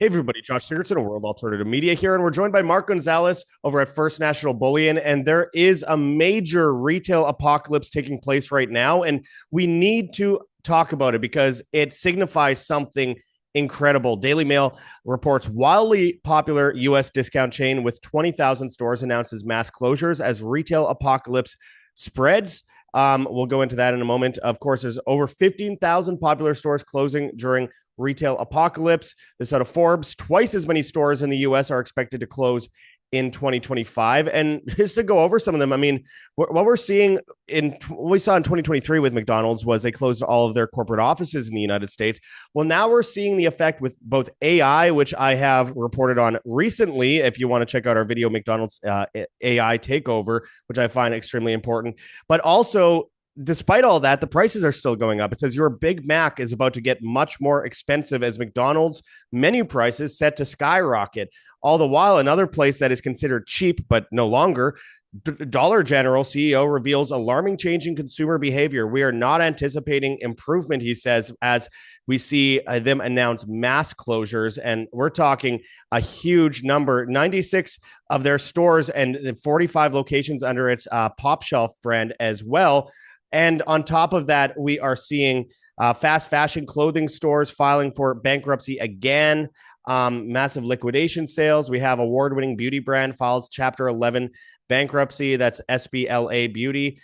Hey everybody, Josh Sigurdson of World Alternative Media here, and we're joined by Mark Gonzales over at First National Bullion. And there is a major retail apocalypse taking place right now, and we need to talk about it because it signifies something incredible. Daily Mail reports wildly popular U.S. discount chain with 20,000 stores announces mass closures as retail apocalypse spreads. We'll go into that in a moment. Of course, there's over 15,000 popular stores closing during retail apocalypse. This out of Forbes. Twice as many stores in the US are expected to close in 2025. And just to go over some of them, I mean, what we're seeing what we saw in 2023 with McDonald's was they closed all of their corporate offices in the United States. Well, now we're seeing the effect with both AI, which I have reported on recently. If you want to check out our video, McDonald's AI takeover, which I find extremely important, but also despite all that, the prices are still going up. It says your Big Mac is about to get much more expensive as McDonald's menu prices set to skyrocket. All the while, another place that is considered cheap but no longer, Dollar General CEO reveals alarming change in consumer behavior. We are not anticipating improvement, he says, as we see them announce mass closures. And we're talking a huge number, 96 of their stores and 45 locations under its Pop Shelf brand as well. And on top of that, we are seeing fast fashion clothing stores filing for bankruptcy again, massive liquidation sales. We have award-winning beauty brand files Chapter 11 bankruptcy. That's SBLA Beauty.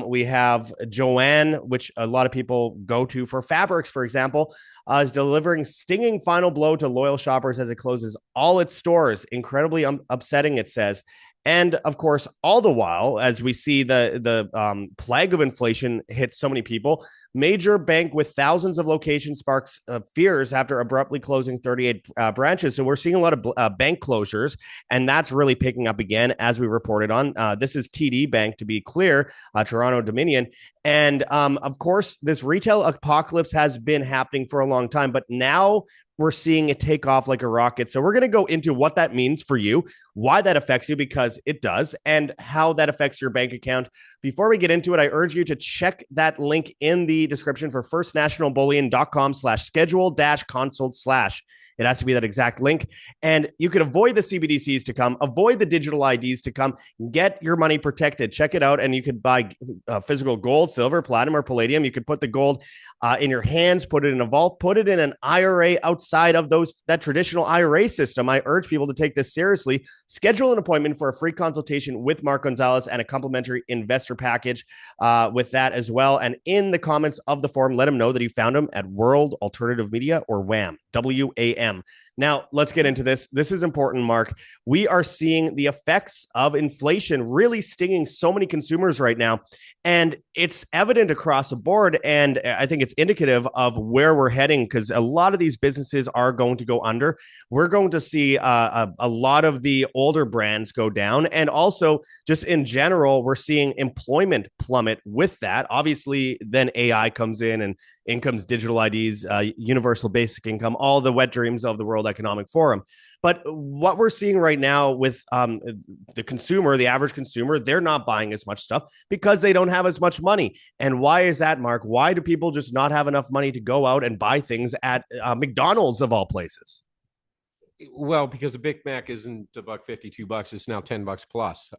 We have Joann, which a lot of people go to for fabrics, for example, is delivering stinging final blow to loyal shoppers as it closes all its stores. Incredibly upsetting, it says. And of course, all the while, as we see the plague of inflation hit so many people, major bank with thousands of locations sparks fears after abruptly closing 38 branches. So we're seeing a lot of bank closures, and that's really picking up again, as we reported on. This is TD Bank, to be clear, Toronto Dominion. And of course, this retail apocalypse has been happening for a long time, but now we're seeing it take off like a rocket. So we're going to go into what that means for you, why that affects you, because it does, and how that affects your bank account. Before we get into it, I urge you to check that link in the description for firstnationalbullion.com/schedule-consult/. It has to be that exact link. And you can avoid the CBDCs to come, avoid the digital IDs to come, get your money protected. Check it out. And you could buy physical gold, silver, platinum, or palladium. You could put the gold in your hands, put it in a vault, put it in an IRA outside of that traditional IRA system. I urge people to take this seriously. Schedule an appointment for a free consultation with Mark Gonzales and a complimentary investor package with that as well. And in the comments of the forum, let him know that you found him at World Alternative Media, or WAM, WAM. Now, let's get into this. This is important, Mark. We are seeing the effects of inflation really stinging so many consumers right now, and it's evident across the board. And I think it's indicative of where we're heading, because a lot of these businesses are going to go under. We're going to see a lot of the older brands go down. And also, just in general, we're seeing employment plummet with that. Obviously, then AI comes in, and incomes, digital IDs, universal basic income, all the wet dreams of the World Economic Forum. But what we're seeing right now with the consumer, the average consumer, they're not buying as much stuff because they don't have as much money. And why is that, Mark? Why do people just not have enough money to go out and buy things at McDonald's of all places? Well, because a Big Mac isn't $1.50, $2, it's now $10 plus.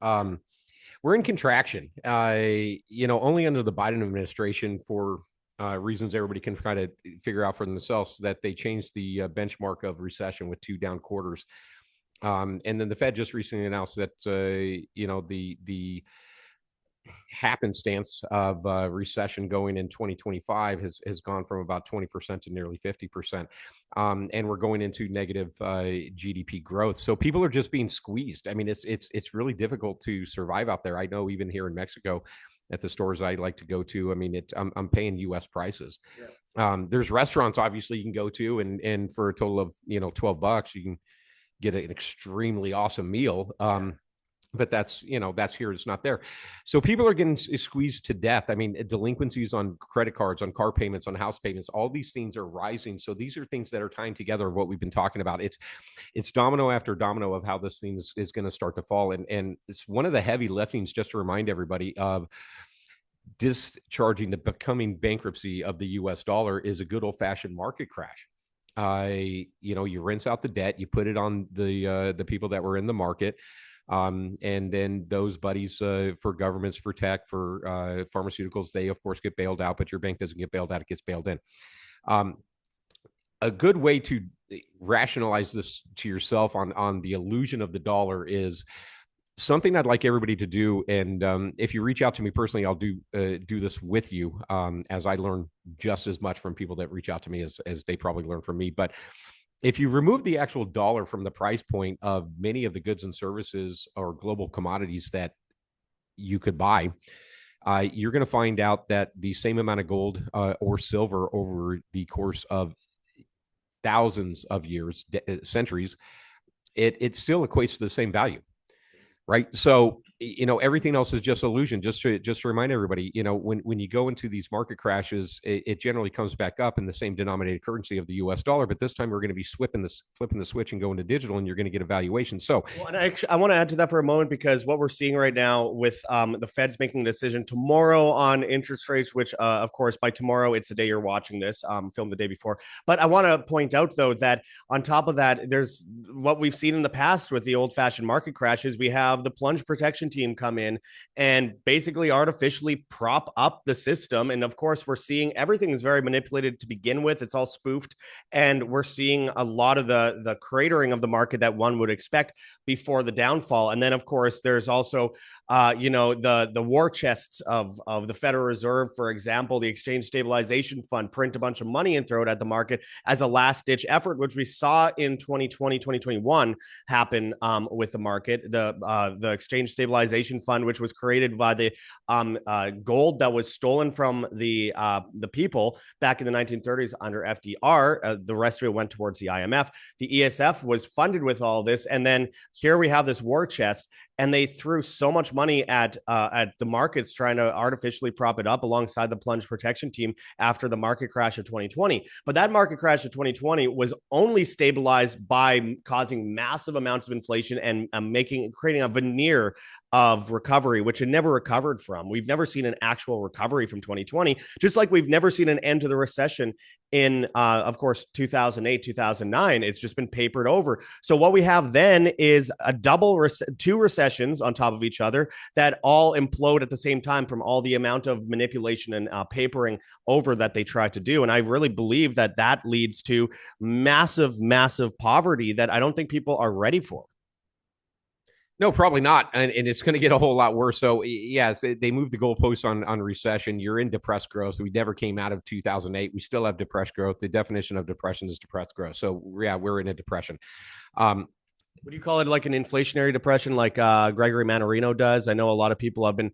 We're in contraction, only under the Biden administration, for reasons everybody can try to figure out for themselves, that they changed the benchmark of recession with 2 down quarters. And then the Fed just recently announced that, the happenstance of recession going in 2025 has gone from about 20% to nearly 50%. And we're going into negative GDP growth. So people are just being squeezed. I mean, it's really difficult to survive out there. I know even here in Mexico, at the stores I like to go to, I mean, I'm paying U.S. prices. Yeah. There's restaurants, obviously, you can go to, and for a total of $12, you can get an extremely awesome meal. But that's here, it's not there. So people are getting squeezed to death. I mean, delinquencies on credit cards, on car payments, on house payments, all these things are rising. So these are things that are tying together what we've been talking about. It's domino after domino of how this thing is going to start to fall. And it's one of the heavy liftings, just to remind everybody, of discharging the becoming bankruptcy of the US dollar is a good old fashioned market crash. You rinse out the debt, you put it on the people that were in the market. And then those buddies for governments, for tech, for pharmaceuticals, they of course get bailed out, but your bank doesn't get bailed out, it gets bailed in. A good way to rationalize this to yourself on the illusion of the dollar is something I'd like everybody to do. And if you reach out to me personally, I'll do this with you, as I learn just as much from people that reach out to me as they probably learn from me. But if you remove the actual dollar from the price point of many of the goods and services or global commodities that you could buy, you're going to find out that the same amount of gold or silver over the course of thousands of years, centuries, it still equates to the same value. Right. So, everything else is just illusion. Just to remind everybody, when you go into these market crashes, it generally comes back up in the same denominated currency of the US dollar. But this time we're going to be flipping the switch and going to digital, and you're going to get a valuation. So, and I want to add to that for a moment, because what we're seeing right now with the Fed's making a decision tomorrow on interest rates, which, of course, by tomorrow, it's the day you're watching this, filmed the day before. But I want to point out, though, that on top of that, there's what we've seen in the past with the old fashioned market crashes. We have the plunge protection team come in and basically artificially prop up the system. And of course, we're seeing everything is very manipulated to begin with. It's all spoofed. And we're seeing a lot of the cratering of the market that one would expect before the downfall. And then, of course, there's also, the war chests of the Federal Reserve, for example, the Exchange Stabilization Fund, print a bunch of money and throw it at the market as a last ditch effort, which we saw in 2020, 2021 happen with the market. The Exchange Stabilization Fund, which was created by the gold that was stolen from the people back in the 1930s under FDR. The rest of it went towards the IMF. The ESF was funded with all this, and then here we have this war chest, and they threw so much money at the markets trying to artificially prop it up alongside the plunge protection team after the market crash of 2020. But that market crash of 2020 was only stabilized by causing massive amounts of inflation and creating a veneer of recovery, which it never recovered from. We've never seen an actual recovery from 2020, just like we've never seen an end to the recession in, of course, 2008, 2009. It's just been papered over. So what we have then is a two recessions on top of each other that all implode at the same time from all the amount of manipulation and papering over that they try to do. And I really believe that leads to massive, massive poverty that I don't think people are ready for. No, probably not. And it's going to get a whole lot worse. So, yes, they moved the goalposts on recession. You're in depressed growth. We never came out of 2008. We still have depressed growth. The definition of depression is depressed growth. So, yeah, we're in a depression. Would you call it like an inflationary depression like Gregory Mannarino does? I know a lot of people have been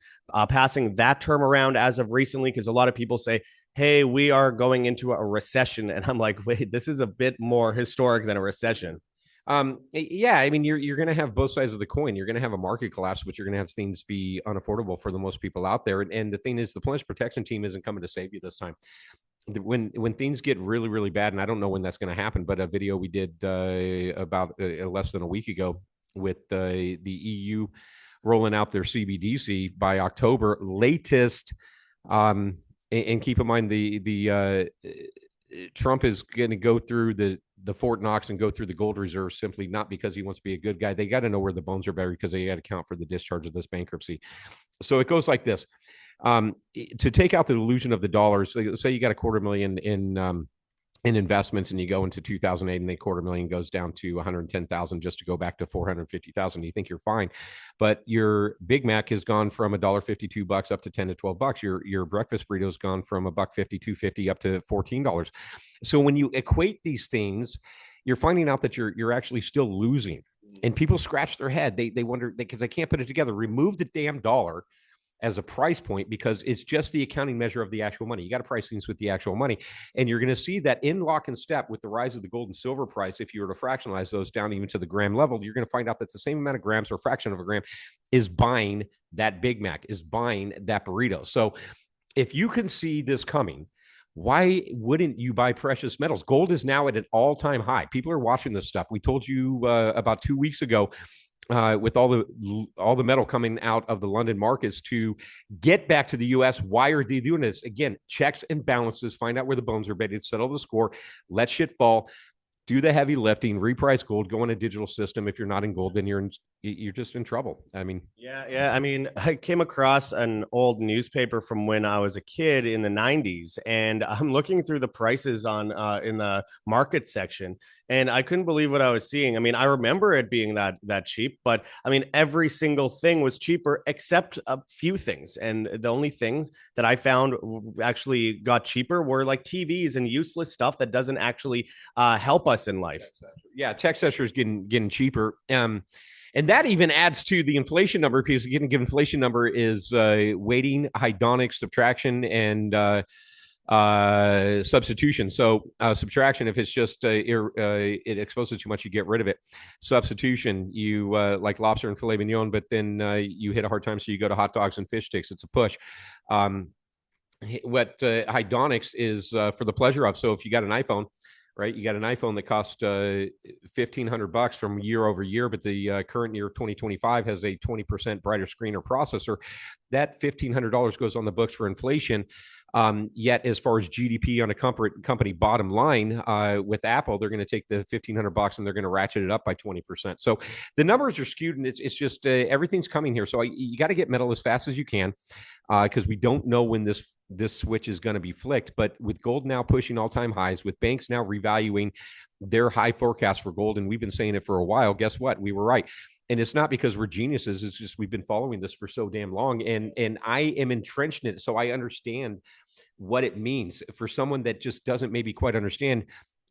passing that term around as of recently, because a lot of people say, hey, we are going into a recession. And I'm like, wait, this is a bit more historic than a recession. Yeah, I mean, you're going to have both sides of the coin. You're going to have a market collapse, but you're going to have things be unaffordable for the most people out there. And the thing is, the plunge protection team isn't coming to save you this time. When things get really, really bad, and I don't know when that's going to happen, but a video we did about less than a week ago with the EU rolling out their CBDC by October latest. And keep in mind, the Trump is going to go through the Fort Knox and go through the gold reserve simply not because he wants to be a good guy. They got to know where the bones are buried because they got to account for the discharge of this bankruptcy. So it goes like this. To take out the illusion of the dollars, say you got $250,000 in investments and you go into 2008 and the $250,000 goes down to 110,000 just to go back to 450,000. You think you're fine, but your Big Mac has gone from $1.52 up to $10 to $12. Your breakfast burrito has gone from $1.50, $2.50 up to $14. So when you equate these things, you're finding out that you're actually still losing. And people scratch their head. They wonder, because they can't put it together. Remove the damn dollar as a price point, because it's just the accounting measure of the actual money. You got to price things with the actual money. And you're going to see that in lock and step with the rise of the gold and silver price. If you were to fractionalize those down even to the gram level, you're going to find out that's the same amount of grams or fraction of a gram is buying that Big Mac, is buying that burrito. So if you can see this coming, why wouldn't you buy precious metals? Gold is now at an all-time high. People are watching this stuff. We told you about 2 weeks ago, with all the metal coming out of the London markets to get back to the U.S. Why are they doing this? Again, checks and balances, find out where the bones are buried, settle the score, let shit fall. do the heavy lifting, reprice gold, go in a digital system. If you're not in gold, then you're just in trouble. I mean, Yeah. I mean, I came across an old newspaper from when I was a kid in the 90s, and I'm looking through the prices on in the market section, and I couldn't believe what I was seeing. I mean, I remember it being that cheap, but I mean, every single thing was cheaper except a few things. And the only things that I found actually got cheaper were like TVs and useless stuff that doesn't actually help us in life. Yeah, tech sector is getting cheaper. And that even adds to the inflation number, because getting given inflation number is weighting, hedonics, subtraction, and substitution. So subtraction, if it's just it exposes too much, you get rid of it. Substitution, you like lobster and filet mignon, but then you hit a hard time, so you go to hot dogs and fish sticks. It's a push. What hedonics is for the pleasure of. So if you got an iPhone, right? You got an iPhone that cost $1,500 from year over year, but the current year of 2025 has a 20% brighter screen or processor. That $1,500 goes on the books for inflation. Yet, as far as GDP on a company bottom line, with Apple, they're going to take the $1,500 and they're going to ratchet it up by 20%. So the numbers are skewed, and it's just everything's coming here. So you got to get metal as fast as you can, because we don't know when this switch is going to be flicked. But with gold now pushing all-time highs, with banks now revaluing their high forecast for gold, and we've been saying it for a while, guess what? We were right. And it's not because we're geniuses. It's just we've been following this for so damn long. And I am entrenched in it, so I understand what it means. For someone that just doesn't maybe quite understand,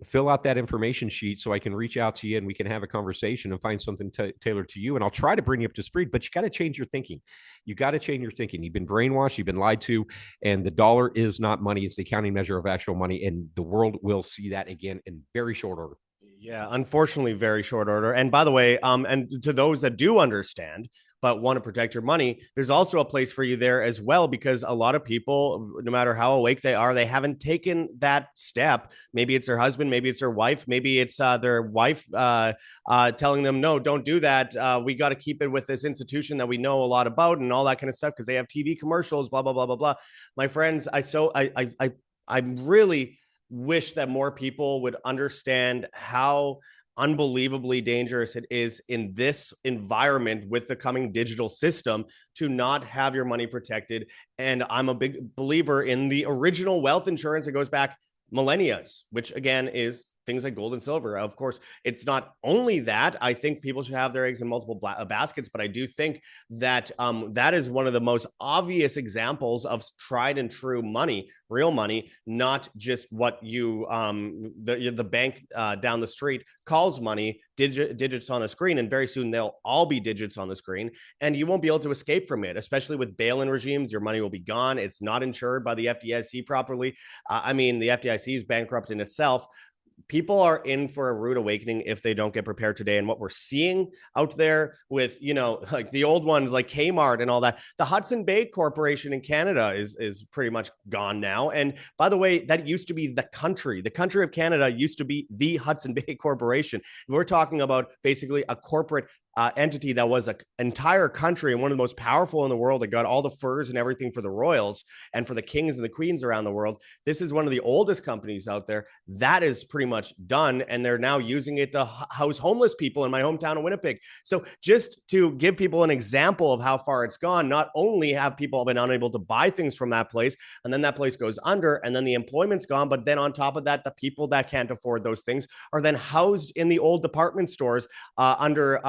fill out that information sheet so I can reach out to you and we can have a conversation and find something tailored to you. And I'll try to bring you up to speed, but you got to change your thinking. You got to change your thinking. You've been brainwashed, you've been lied to, and the dollar is not money. It's the accounting measure of actual money. And the world will see that again in very short order. Yeah, unfortunately, very short order. And by the way, and to those that do understand but want to protect your money, there's also a place for you there as well, because a lot of people, no matter how awake they are, they haven't taken that step. Maybe it's their husband, maybe it's their wife, maybe it's their wife telling them, no, don't do that. We got to keep it with this institution that we know a lot about and all that kind of stuff because they have TV commercials, blah, blah, blah, blah, blah. My friends, I really wish that more people would understand how unbelievably dangerous it is in this environment with the coming digital system to not have your money protected. And I'm a big believer in the original wealth insurance that goes back millennia, which again is things like gold and silver. Of course, it's not only that. I think people should have their eggs in multiple baskets, but I do think that that is one of the most obvious examples of tried and true money, real money, not just what you the bank down the street calls money, digits on a screen, and very soon they'll all be digits on the screen, and you won't be able to escape from it. Especially with bail-in regimes, your money will be gone. It's not insured by the FDIC properly. I mean, the FDIC is bankrupt in itself. People are in for a rude awakening if they don't get prepared today. And what we're seeing out there with, like the old ones like Kmart and all that, the Hudson Bay Corporation in Canada is pretty much gone now. And by the way, that used to be the country of Canada used to be the Hudson Bay Corporation. We're talking about basically a corporate entity that was an entire country and one of the most powerful in the world that got all the furs and everything for the royals and for the kings and the queens around the world. This is one of the oldest companies out there. That is pretty much done. And they're now using it to house homeless people in my hometown of Winnipeg. So just to give people an example of how far it's gone, not only have people been unable to buy things from that place, and then that place goes under, and then the employment's gone. But then on top of that, the people that can't afford those things are then housed in the old department stores under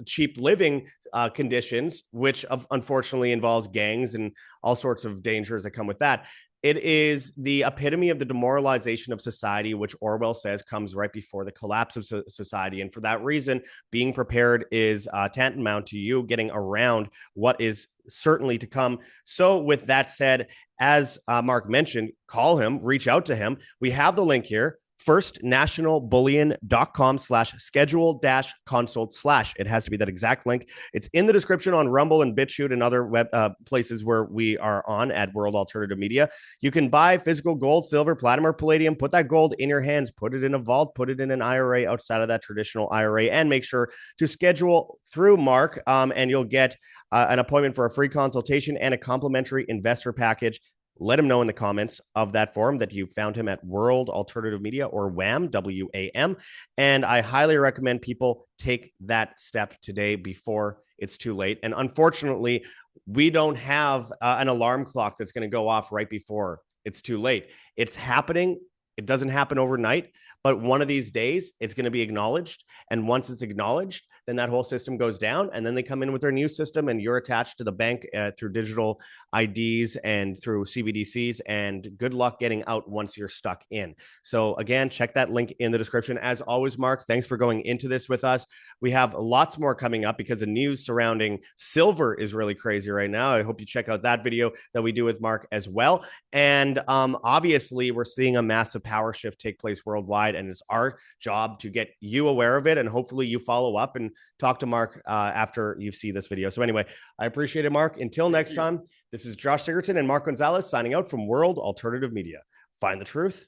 cheap living conditions, which unfortunately involves gangs and all sorts of dangers that come with that. It is the epitome of the demoralization of society, which Orwell says comes right before the collapse of society. And for that reason, being prepared is tantamount to you getting around what is certainly to come. So with that said, as Mark mentioned, call him, reach out to him. We have the link here. firstnationalbullion.com/schedule-consult/. It has to be that exact link. It's in the description on Rumble and BitChute and other web places where we are on at World Alternative Media. You can buy physical gold, silver, platinum, or palladium. Put that gold in your hands, put it in a vault, put it in an IRA outside of that traditional IRA, and make sure to schedule through Mark, and you'll get an appointment for a free consultation and a complimentary investor package. let him know in the comments of that forum that you found him at World Alternative Media, or WAM, WAM. And I highly recommend people take that step today before it's too late. And unfortunately, we don't have an alarm clock that's going to go off right before it's too late. It's happening. It doesn't happen overnight, but one of these days it's going to be acknowledged. And once it's acknowledged, then that whole system goes down, and then they come in with their new system, and you're attached to the bank through digital IDs and through CBDCs, and good luck getting out once you're stuck in. So again, check that link in the description. As always, Mark, thanks for going into this with us. We have lots more coming up because the news surrounding silver is really crazy right now. I hope you check out that video that we do with Mark as well. And obviously, we're seeing a massive power shift take place worldwide, and it's our job to get you aware of it, and hopefully you follow up and talk to Mark after you see this video. So anyway, I appreciate it, Mark. Until next time, this is Josh Sigurdson and Mark Gonzales signing out from World Alternative Media. Find the truth,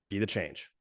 be the change.